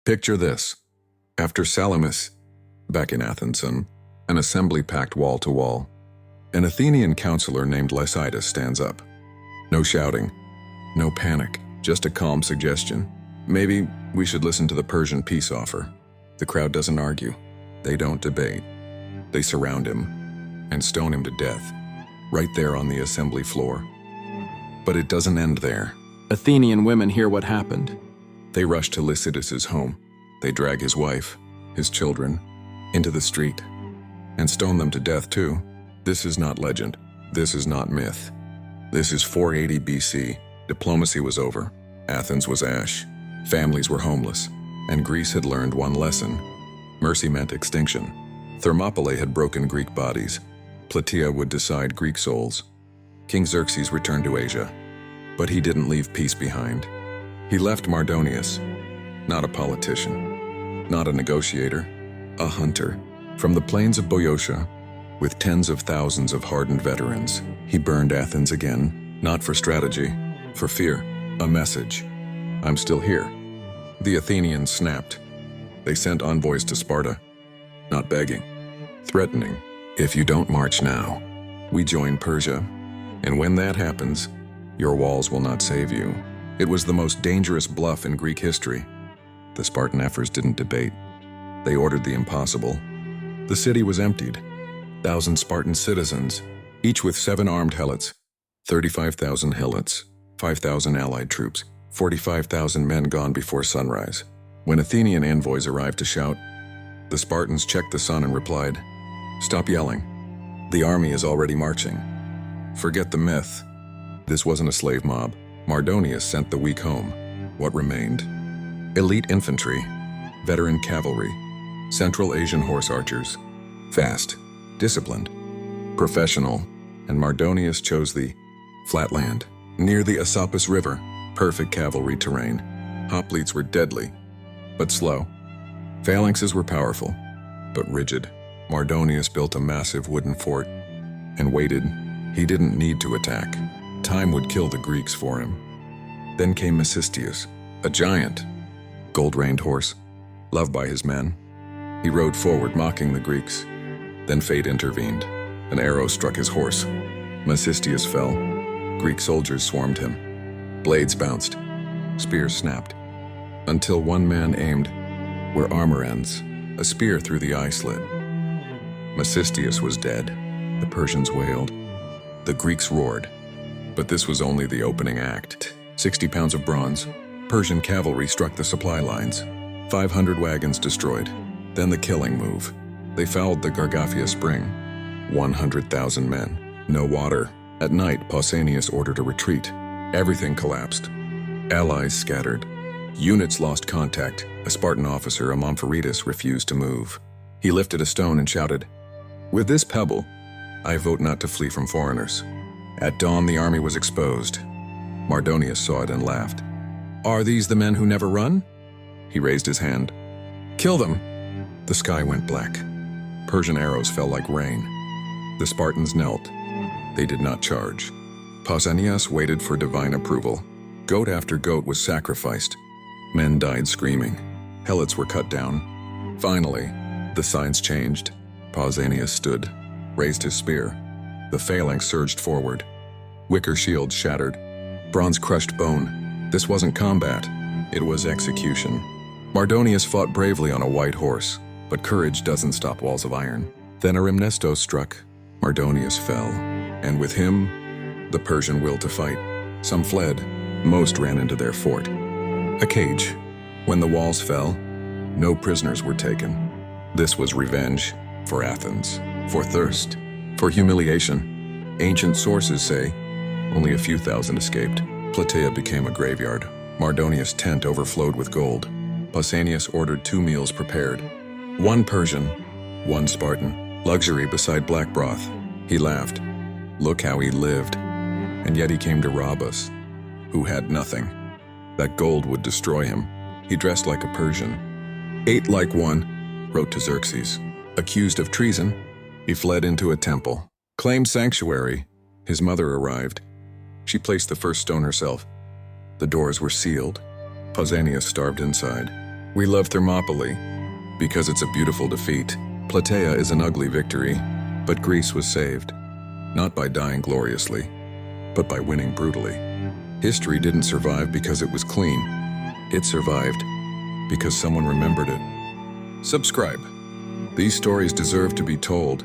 Picture this. After Salamis, back in Athens, an assembly packed wall to wall, an Athenian counselor named Lycidas stands up. No shouting, no panic, just a calm suggestion. Maybe we should listen to the Persian peace offer. The crowd doesn't argue. They don't debate. They surround him and stone him to death, right there on the assembly floor. But it doesn't end there. Athenian women hear what happened. They rush to Lycidas's home. They drag his wife, his children, into the street, and stone them to death too. This is not legend. This is not myth. This is 480 BC. Diplomacy was over. Athens was ash. Families were homeless. And Greece had learned one lesson. Mercy meant extinction. Thermopylae had broken Greek bodies. Plataea would decide Greek souls. King Xerxes returned to Asia. But he didn't leave peace behind. He left Mardonius, not a politician, not a negotiator, a hunter. From the plains of Boeotia, with tens of thousands of hardened veterans, he burned Athens again, not for strategy, for fear, a message. I'm still here. The Athenians snapped. They sent envoys to Sparta, not begging, threatening. If you don't march now, we join Persia, and when that happens, your walls will not save you. It was the most dangerous bluff in Greek history. The Spartan ephors didn't debate. They ordered the impossible. The city was emptied. 1,000 Spartan citizens, each with 7 armed helots, 35,000 helots, 5,000 allied troops, 45,000 men gone before sunrise. When Athenian envoys arrived to shout, the Spartans checked the sun and replied, "Stop yelling. The army is already marching." Forget the myth. This wasn't a slave mob. Mardonius sent the weak home. What remained? Elite infantry, veteran cavalry, Central Asian horse archers, fast, disciplined, professional, and Mardonius chose the flatland, near the Asopus River, perfect cavalry terrain. Hoplites were deadly, but slow. Phalanxes were powerful, but rigid. Mardonius built a massive wooden fort and waited. He didn't need to attack. Time would kill the Greeks for him. Then came Mecistius, a giant, gold-reined horse, loved by his men. He rode forward, mocking the Greeks. Then fate intervened. An arrow struck his horse. Mecistius fell. Greek soldiers swarmed him. Blades bounced. Spears snapped. Until one man aimed where armor ends, a spear through the eye slit. Mecistius was dead. The Persians wailed. The Greeks roared. But this was only the opening act. 60 pounds of bronze. Persian cavalry struck the supply lines. 500 wagons destroyed. Then the killing move. They fouled the Gargaphia Spring. 100,000 men. No water. At night, Pausanias ordered a retreat. Everything collapsed. Allies scattered. Units lost contact. A Spartan officer, Warfareurage, refused to move. He lifted a stone and shouted, "With this pebble, I vote not to flee from foreigners." At dawn, the army was exposed. Mardonius saw it and laughed. "Are these the men who never run?" He raised his hand. "Kill them!" The sky went black. Persian arrows fell like rain. The Spartans knelt. They did not charge. Pausanias waited for divine approval. Goat after goat was sacrificed. Men died screaming. Helots were cut down. Finally, the signs changed. Pausanias stood, raised his spear. The phalanx surged forward. Wicker shields shattered. Bronze crushed bone. This wasn't combat. It was execution. Mardonius fought bravely on a white horse, but courage doesn't stop walls of iron. Then Erimnestos struck. Mardonius fell, and with him, the Persian will to fight. Some fled. Most ran into their fort. A cage. When the walls fell, no prisoners were taken. This was revenge for Athens, for thirst, for humiliation. Ancient sources say only a few thousand escaped. Plataea became a graveyard. Mardonius' tent overflowed with gold. Pausanias ordered 2 meals prepared. 1 Persian, 1 Spartan. Luxury beside black broth. He laughed. Look how he lived. And yet he came to rob us, who had nothing. That gold would destroy him. He dressed like a Persian. Ate like one, wrote to Xerxes. Accused of treason, he fled into a temple. Claimed sanctuary. His mother arrived. She placed the first stone herself. The doors were sealed. Pausanias starved inside. We love Thermopylae because it's a beautiful defeat. Plataea is an ugly victory, but Greece was saved, not by dying gloriously, but by winning brutally. History didn't survive because it was clean. It survived because someone remembered it. Subscribe. These stories deserve to be told.